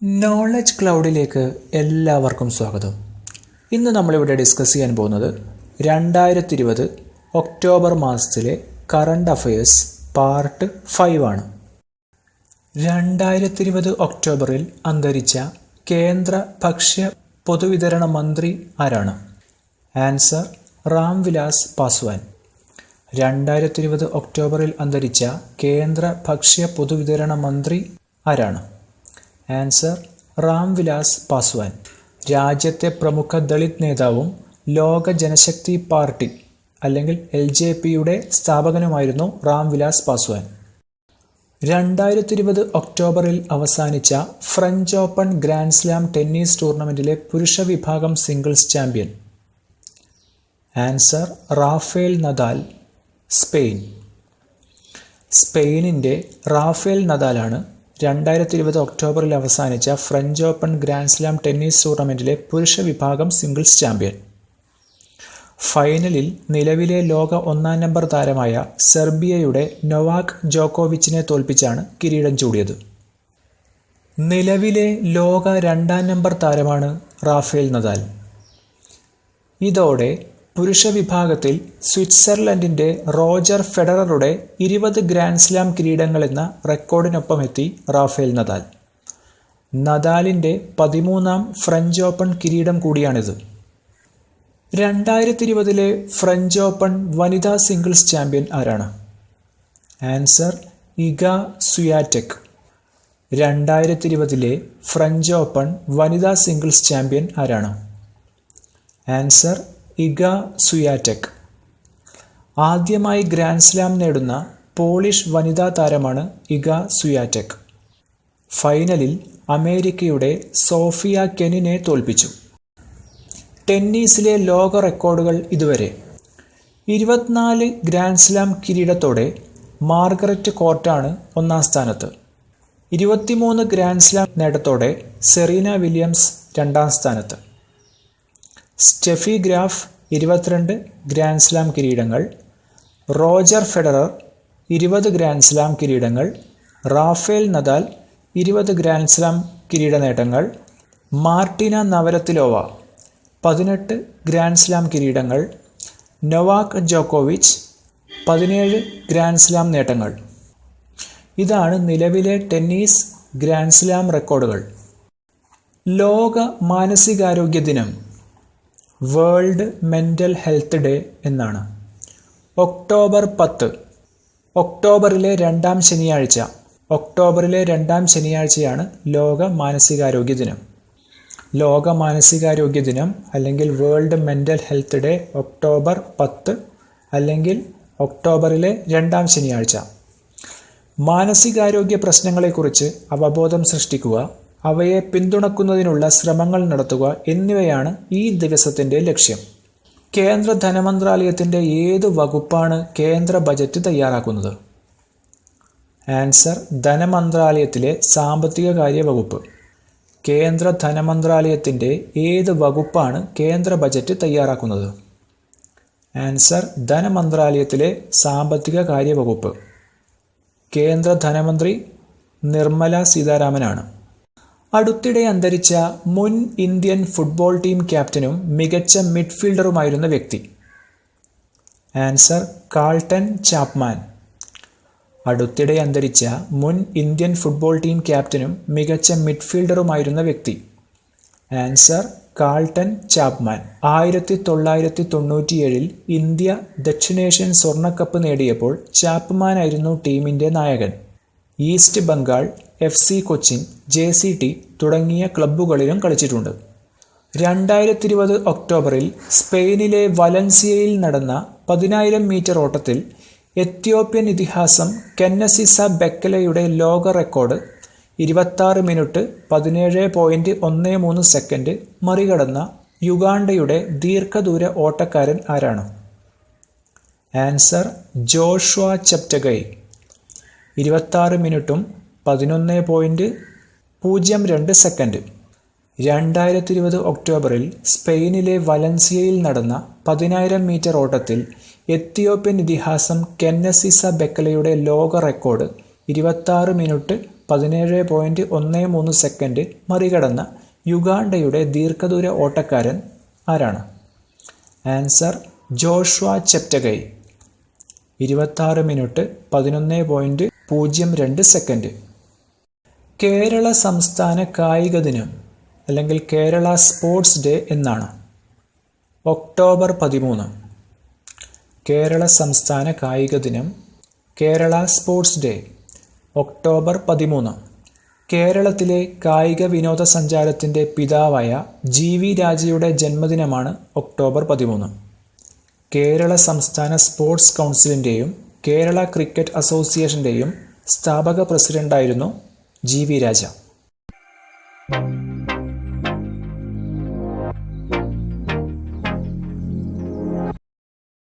Knowledge ക്ലൗഡിലേക്ക് എല്ലാവർക്കും സ്വാഗതം. ഇന്ന് നമ്മളിവിടെ ഡിസ്കസ് ചെയ്യാൻ പോകുന്നത് 2020 ഒക്ടോബർ മാസത്തിലെ കറണ്ട് അഫയേഴ്സ് പാർട്ട് 5 ആണ്. 2020 ഒക്ടോബറിൽ അന്തരിച്ച കേന്ദ്ര ഭക്ഷ്യ പൊതുവിതരണ മന്ത്രി ആരാണ്? ആൻസർ രാംവിലാസ് പാസ്വാൻ. 2020 ഒക്ടോബറിൽ അന്തരിച്ച കേന്ദ്ര ഭക്ഷ്യ പൊതുവിതരണ മന്ത്രി ആരാണ്? ആൻസർ രാംവിലാസ് പാസ്വാൻ. രാജ്യത്തെ പ്രമുഖ ദളിത് നേതാവും ലോക ജനശക്തി പാർട്ടി അല്ലെങ്കിൽ LJPയുടെ സ്ഥാപകനുമായിരുന്നു രാംവിലാസ് പാസ്വാൻ. 2020 ഒക്ടോബറിൽ അവസാനിച്ച French Open Grand Slam tennis ടൂർണമെൻറ്റിലെ പുരുഷ വിഭാഗം singles champion? Answer Rafael Nadal, Spain. സ്പെയിനിൻ്റെ റാഫേൽ നദാലാണ് 2020 ഒക്ടോബറിൽ അവസാനിച്ച French Open Grand Slam tennis ടൂർണമെൻറ്റിലെ പുരുഷ വിഭാഗം സിംഗിൾസ് ചാമ്പ്യൻ. ഫൈനലിൽ നിലവിലെ ലോക 1-ാം നമ്പർ താരമായ സെർബിയയുടെ നൊവാക് ജോക്കോവിച്ചിനെ തോൽപ്പിച്ചാണ് കിരീടം ചൂടിയത്. നിലവിലെ ലോക 2-ാം നമ്പർ താരമാണ് റാഫേൽ നദാൽ. ഇതോടെ പുരുഷ വിഭാഗത്തിൽ സ്വിറ്റ്സർലൻഡിൻ്റെ റോജർ ഫെഡററുടെ 20 ഗ്രാൻഡ് സ്ലാം കിരീടങ്ങൾ എന്ന റെക്കോർഡിനൊപ്പം എത്തി റാഫേൽ നദാൽ. നദാലിൻ്റെ 13-ാം ഫ്രഞ്ച് ഓപ്പൺ കിരീടം കൂടിയാണിത്. 2020 ഫ്രഞ്ച് ഓപ്പൺ വനിതാ സിംഗിൾസ് ചാമ്പ്യൻ ആരാണ്? Answer Iga Swiatek. 2020 French Open വനിതാ സിംഗിൾസ് ചാമ്പ്യൻ ആരാണ്? Answer Iga Swiatek. ആദ്യമായി ഗ്രാൻഡ് സ്ലാം നേടുന്ന പോളിഷ് വനിതാ താരമാണ് ഇഗ സ്വിയാറ്റെക്. ഫൈനലിൽ അമേരിക്കയുടെ സോഫിയ കെനിനെ തോൽപ്പിച്ചു. ടെന്നീസിലെ ലോക റെക്കോർഡുകൾ ഇതുവരെ: 24 ഗ്രാൻഡ് സ്ലാം കിരീടത്തോടെ മാർഗരറ്റ് കോർട്ടാണ് 1-ാം സ്ഥാനത്ത്. 23 ഗ്രാൻഡ് സ്ലാം നേട്ടത്തോടെ സെറീന വില്യംസ് 2-ാം സ്ഥാനത്ത്. സ്റ്റെഫി ഗ്രാഫ് 22 ഗ്രാൻഡ് സ്ലാം കിരീടങ്ങൾ. റോജർ ഫെഡറർ 20 ഗ്രാൻഡ് സ്ലാം കിരീടങ്ങൾ. റാഫേൽ നദാൽ 20 ഗ്രാൻഡ് സ്ലാം കിരീട നേട്ടങ്ങൾ. മാർട്ടിന നവരത്തിലോവ 18 ഗ്രാൻഡ് സ്ലാം കിരീടങ്ങൾ. നൊവാക് ജോക്കോവിച്ച് 17 ഗ്രാൻഡ് സ്ലാം നേട്ടങ്ങൾ. ഇതാണ് നിലവിലെ ടെന്നീസ് ഗ്രാൻഡ് സ്ലാം റെക്കോർഡുകൾ. ലോക മാനസികാരോഗ്യ ദിനം വേൾഡ് മെൻ്റൽ ഹെൽത്ത് ഡേ എന്നാണ്. ഒക്ടോബർ 10 ഒക്ടോബറിലെ 2-ാം ശനിയാഴ്ച. ഒക്ടോബറിലെ 2-ാം ശനിയാഴ്ചയാണ് ലോക മാനസികാരോഗ്യ ദിനം. ലോക മാനസികാരോഗ്യ ദിനം അല്ലെങ്കിൽ world mental health day October 10 അല്ലെങ്കിൽ ഒക്ടോബറിലെ 2-ാം ശനിയാഴ്ച. മാനസികാരോഗ്യ പ്രശ്നങ്ങളെക്കുറിച്ച് അവബോധം സൃഷ്ടിക്കുക, അവയെ പിന്തുണക്കുന്നതിനുള്ള ശ്രമങ്ങൾ നടത്തുക എന്നിവയാണ് ഈ ദിവസത്തിൻ്റെ ലക്ഷ്യം. കേന്ദ്ര ധനമന്ത്രാലയത്തിൻ്റെ ഏത് വകുപ്പാണ് കേന്ദ്ര ബജറ്റ് തയ്യാറാക്കുന്നത്? ആൻസർ ധനമന്ത്രാലയത്തിലെ സാമ്പത്തിക കാര്യ വകുപ്പ്. കേന്ദ്ര ധനമന്ത്രാലയത്തിൻ്റെ ഏത് വകുപ്പാണ് കേന്ദ്ര ബജറ്റ് തയ്യാറാക്കുന്നത്? ആൻസർ ധനമന്ത്രാലയത്തിലെ സാമ്പത്തിക കാര്യ വകുപ്പ്. കേന്ദ്ര ധനമന്ത്രി നിർമ്മല സീതാരാമനാണ്. അടുത്തിടെ അന്തരിച്ച മുൻ ഇന്ത്യൻ ഫുട്ബോൾ ടീം ക്യാപ്റ്റനും മികച്ച മിഡ്ഫീൽഡറുമായിരുന്ന വ്യക്തി? Answer Carlton Chapman. അടുത്തിടെ അന്തരിച്ച മുൻ ഇന്ത്യൻ ഫുട്ബോൾ ടീം ക്യാപ്റ്റനും മികച്ച മിഡ്ഫീൽഡറുമായിരുന്ന വ്യക്തി? Answer Carlton Chapman. 1997 ഇന്ത്യ ദക്ഷിണേഷ്യൻ സ്വർണ്ണക്കപ്പ് നേടിയപ്പോൾ ചാപ്മാനായിരുന്നു ടീമിൻ്റെ നായകൻ. East Bengal, FC Cochin, JCT തുടങ്ങിയ ക്ലബ്ബുകളിലും കളിച്ചിട്ടുണ്ട്. 2020 ഒക്ടോബറിൽ സ്പെയിനിലെ വലൻസിയയിൽ നടന്ന 10,000 മീറ്റർ ഓട്ടത്തിൽ എത്യോപ്യൻ ഇതിഹാസം കെന്നസിസ ബെക്കലയുടെ ലോക റെക്കോർഡ് 26 മിനിറ്റ് 17.13 സെക്കൻഡ് മറികടന്ന യുഗാണ്ടയുടെ ദീർഘദൂര ഓട്ടക്കാരൻ ആരാണ്? Answer Joshua Cheptegei. 26 മിനിറ്റും 11.02 സെക്കൻഡ്. 2020 ഒക്ടോബറിൽ സ്പെയിനിലെ വലൻസിയയിൽ നടന്ന 10,000 മീറ്റർ ഓട്ടത്തിൽ എത്തിയോപ്യൻ ഇതിഹാസം കെന്നസിസ ബെക്കലയുടെ ലോക റെക്കോർഡ് 26 മിനിറ്റ് 17.13 സെക്കൻഡ് മറികടന്ന യുഗാണ്ടയുടെ ദീർഘദൂര ഓട്ടക്കാരൻ ആരാണ്? Answer Joshua Cheptegei. 26 minute 11.02 second. Kerala സംസ്ഥാന കായിക ദിനം അല്ലെങ്കിൽ കേരള സ്പോർട്സ് ഡേ എന്നാണ്? ഒക്ടോബർ 13. കേരള സംസ്ഥാന കായിക ദിനം കേരള സ്പോർട്സ് ഡേ ഒക്ടോബർ 13. കേരളത്തിലെ കായിക വിനോദസഞ്ചാരത്തിൻ്റെ പിതാവായ GV രാജയുടെ ജന്മദിനമാണ് ഒക്ടോബർ 13. കേരള സംസ്ഥാന സ്പോർട്സ് കൗൺസിലിൻ്റെയും കേരള ക്രിക്കറ്റ് അസോസിയേഷൻ്റെയും സ്ഥാപക പ്രസിഡന്റായിരുന്നു GV രാജ.